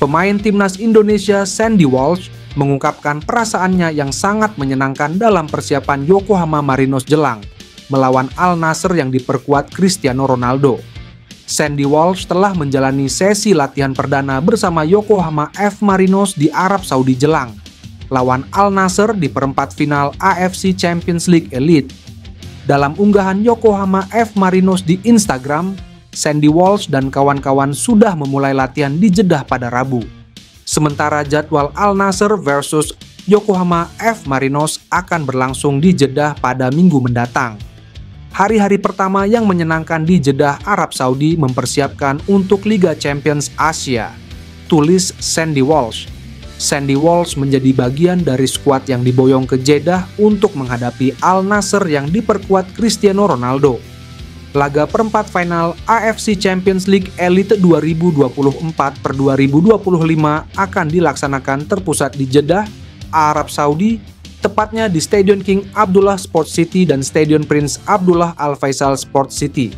Pemain timnas Indonesia Sandy Walsh mengungkapkan perasaannya yang sangat menyenangkan dalam persiapan Yokohama Marinos jelang melawan Al Nassr yang diperkuat Cristiano Ronaldo. Sandy Walsh telah menjalani sesi latihan perdana bersama Yokohama F Marinos di Arab Saudi jelang lawan Al Nassr di perempat final AFC Champions League Elite. Dalam unggahan Yokohama F Marinos di Instagram, Sandy Walsh dan kawan-kawan sudah memulai latihan di Jeddah pada Rabu. Sementara jadwal Al Nassr versus Yokohama F Marinos akan berlangsung di Jeddah pada minggu mendatang. Hari-hari pertama yang menyenangkan di Jeddah, Arab Saudi mempersiapkan untuk Liga Champions Asia, tulis Sandy Walsh. Sandy Walsh menjadi bagian dari skuad yang diboyong ke Jeddah untuk menghadapi Al Nassr yang diperkuat Cristiano Ronaldo. Laga perempat final AFC Champions League Elite 2024/2025 akan dilaksanakan terpusat di Jeddah, Arab Saudi, tepatnya di Stadion King Abdullah Sports City dan Stadion Prince Abdullah Al Faisal Sports City.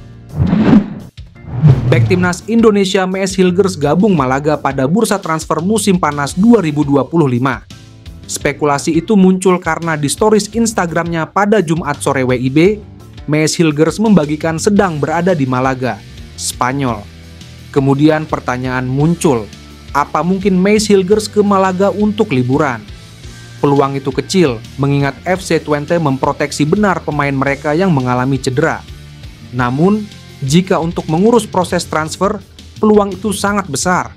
Bek timnas Indonesia Mees Hilgers gabung Malaga pada bursa transfer musim panas 2025. Spekulasi itu muncul karena di stories Instagramnya pada Jumat sore WIB, Mees Hilgers membagikan sedang berada di Malaga, Spanyol. Kemudian pertanyaan muncul, apa mungkin Mees Hilgers ke Malaga untuk liburan? Peluang itu kecil, mengingat FC Twente memproteksi benar pemain mereka yang mengalami cedera. Namun, jika untuk mengurus proses transfer, peluang itu sangat besar.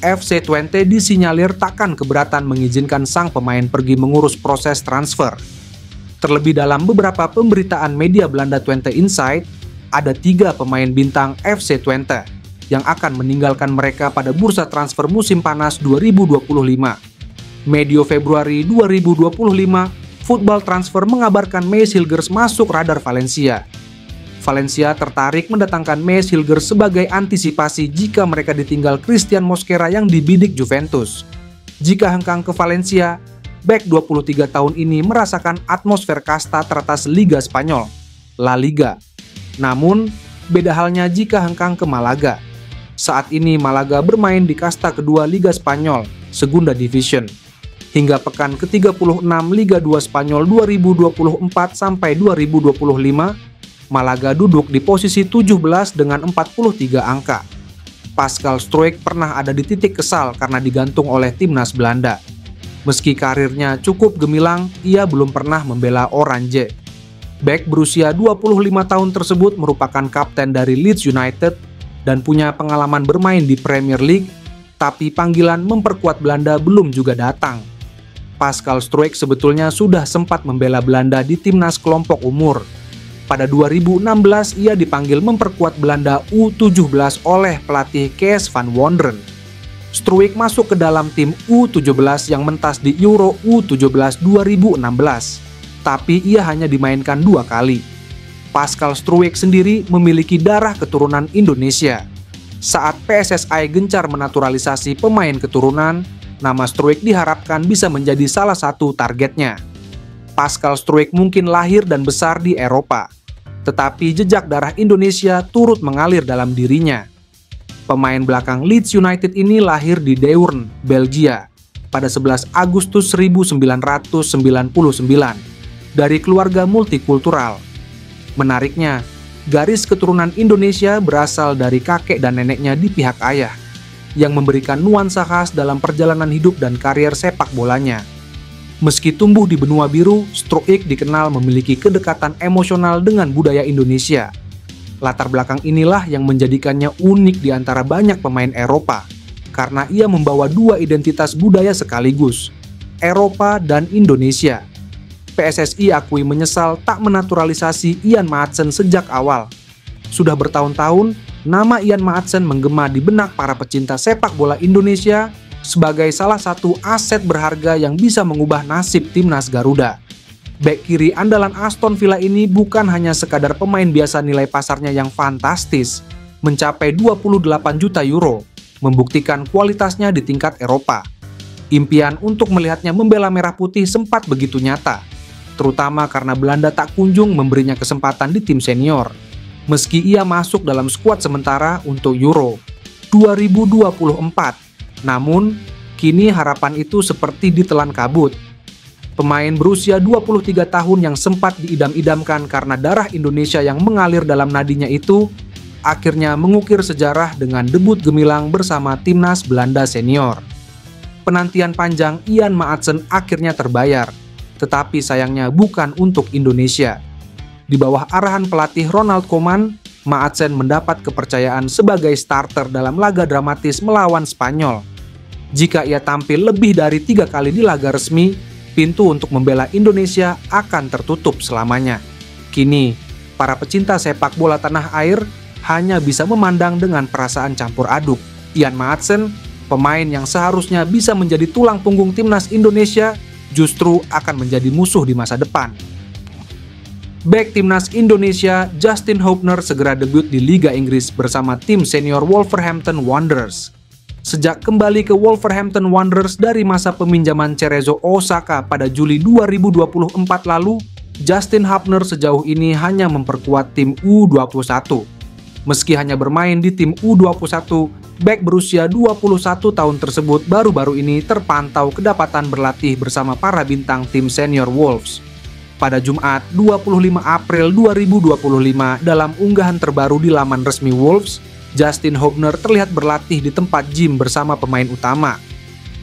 FC Twente disinyalir takkan keberatan mengizinkan sang pemain pergi mengurus proses transfer. Terlebih dalam beberapa pemberitaan media Belanda Twente Insight, ada 3 pemain bintang FC Twente yang akan meninggalkan mereka pada bursa transfer musim panas 2025. Medio Februari 2025, Football Transfer mengabarkan Mees Hilgers masuk radar Valencia. Valencia tertarik mendatangkan Mees Hilgers sebagai antisipasi jika mereka ditinggal Christian Mosquera yang dibidik Juventus. Jika hengkang ke Valencia, bek 23 tahun ini merasakan atmosfer kasta teratas Liga Spanyol, La Liga. Namun, beda halnya jika hengkang ke Malaga. Saat ini Malaga bermain di kasta kedua Liga Spanyol, Segunda Division. Hingga pekan ke-36 Liga 2 Spanyol 2024-2025, Malaga duduk di posisi 17 dengan 43 angka. Pascal Struijk pernah ada di titik kesal karena digantung oleh timnas Belanda. Meski karirnya cukup gemilang, ia belum pernah membela Oranje. Bek berusia 25 tahun tersebut merupakan kapten dari Leeds United dan punya pengalaman bermain di Premier League, tapi panggilan memperkuat Belanda belum juga datang. Pascal Struijk sebetulnya sudah sempat membela Belanda di timnas kelompok umur. Pada 2016 ia dipanggil memperkuat Belanda U17 oleh pelatih Kees van Wonderen. Struijk masuk ke dalam tim U17 yang mentas di Euro U17 2016, tapi ia hanya dimainkan 2 kali. Pascal Struijk sendiri memiliki darah keturunan Indonesia. Saat PSSI gencar menaturalisasi pemain keturunan, nama Struijk diharapkan bisa menjadi salah satu targetnya. Pascal Struijk mungkin lahir dan besar di Eropa, tetapi jejak darah Indonesia turut mengalir dalam dirinya. Pemain belakang Leeds United ini lahir di Deurne, Belgia, pada 11 Agustus 1999, dari keluarga multikultural. Menariknya, garis keturunan Indonesia berasal dari kakek dan neneknya di pihak ayah, yang memberikan nuansa khas dalam perjalanan hidup dan karier sepak bolanya. Meski tumbuh di benua biru, Struijk dikenal memiliki kedekatan emosional dengan budaya Indonesia. Latar belakang inilah yang menjadikannya unik di antara banyak pemain Eropa, karena ia membawa 2 identitas budaya sekaligus, Eropa dan Indonesia. PSSI akui menyesal tak menaturalisasi Ian Maatsen sejak awal. Sudah bertahun-tahun, nama Ian Maatsen menggema di benak para pecinta sepak bola Indonesia sebagai salah satu aset berharga yang bisa mengubah nasib timnas Garuda. Bek kiri andalan Aston Villa ini bukan hanya sekadar pemain biasa nilai pasarnya yang fantastis, mencapai 28 juta euro, membuktikan kualitasnya di tingkat Eropa. Impian untuk melihatnya membela merah putih sempat begitu nyata, terutama karena Belanda tak kunjung memberinya kesempatan di tim senior, meski ia masuk dalam skuad sementara untuk Euro 2024. Namun, kini harapan itu seperti ditelan kabut. Pemain berusia 23 tahun yang sempat diidam-idamkan karena darah Indonesia yang mengalir dalam nadinya itu, akhirnya mengukir sejarah dengan debut gemilang bersama timnas Belanda senior. Penantian panjang Ian Maatsen akhirnya terbayar, tetapi sayangnya bukan untuk Indonesia. Di bawah arahan pelatih Ronald Koeman, Maatsen mendapat kepercayaan sebagai starter dalam laga dramatis melawan Spanyol. Jika ia tampil lebih dari 3 kali di laga resmi, pintu untuk membela Indonesia akan tertutup selamanya. Kini, para pecinta sepak bola tanah air hanya bisa memandang dengan perasaan campur aduk. Ian Maatsen, pemain yang seharusnya bisa menjadi tulang punggung timnas Indonesia, justru akan menjadi musuh di masa depan. Bek timnas Indonesia Justin Hubner segera debut di Liga Inggris bersama tim senior Wolverhampton Wanderers. Sejak kembali ke Wolverhampton Wanderers dari masa peminjaman Cerezo Osaka pada Juli 2024 lalu, Justin Hubner sejauh ini hanya memperkuat tim U21. Meski hanya bermain di tim U21, bek berusia 21 tahun tersebut baru-baru ini terpantau kedapatan berlatih bersama para bintang tim senior Wolves. Pada Jumat 25 April 2025 dalam unggahan terbaru di laman resmi Wolves, Justin Hubner terlihat berlatih di tempat gym bersama pemain utama.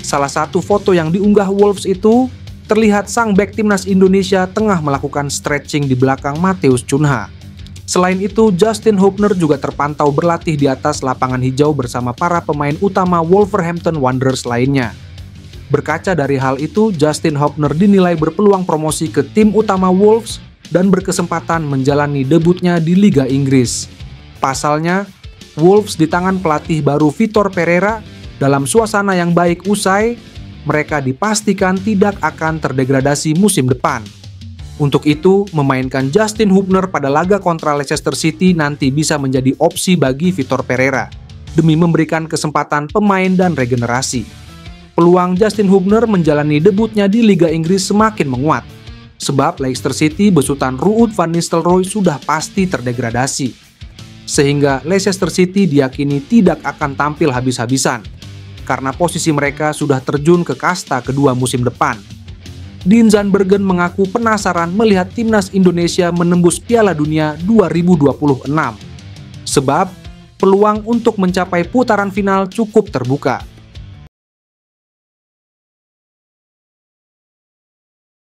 Salah satu foto yang diunggah Wolves itu terlihat sang bek timnas Indonesia tengah melakukan stretching di belakang Mateus Cunha. Selain itu, Justin Hubner juga terpantau berlatih di atas lapangan hijau bersama para pemain utama Wolverhampton Wanderers lainnya. Berkaca dari hal itu, Justin Hubner dinilai berpeluang promosi ke tim utama Wolves dan berkesempatan menjalani debutnya di Liga Inggris. Pasalnya, Wolves di tangan pelatih baru Vitor Pereira dalam suasana yang baik usai, mereka dipastikan tidak akan terdegradasi musim depan. Untuk itu, memainkan Justin Hubner pada laga kontra Leicester City nanti bisa menjadi opsi bagi Vitor Pereira, demi memberikan kesempatan pemain dan regenerasi. Peluang Justin Hubner menjalani debutnya di Liga Inggris semakin menguat, sebab Leicester City besutan Ruud van Nistelrooy sudah pasti terdegradasi. Sehingga Leicester City diyakini tidak akan tampil habis-habisan, karena posisi mereka sudah terjun ke kasta kedua musim depan. Dean Zandbergen mengaku penasaran melihat timnas Indonesia menembus Piala Dunia 2026, sebab peluang untuk mencapai putaran final cukup terbuka.